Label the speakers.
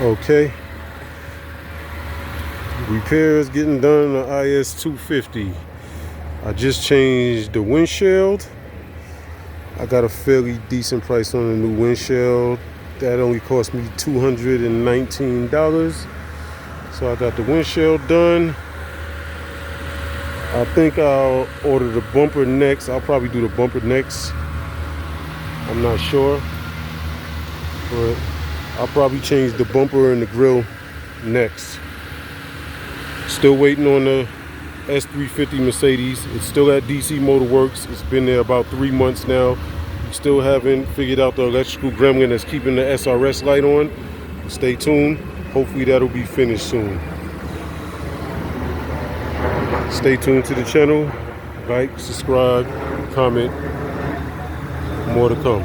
Speaker 1: Okay. Repairs getting done on the IS250. I just changed the windshield. I got a fairly decent price on a new windshield. That only cost me $219. So I got the windshield done. I think I'll order the bumper next. I'll probably do the bumper next. I'm not sure. But I'll probably change the bumper and the grille next. Still waiting on the IS250 Mercedes. It's still at DC Motor Works. It's been there about 3 months now. We still haven't figured out the electrical gremlin that's keeping the SRS light on. Stay tuned. Hopefully that'll be finished soon. Stay tuned to the channel. Like, subscribe, comment. More to come.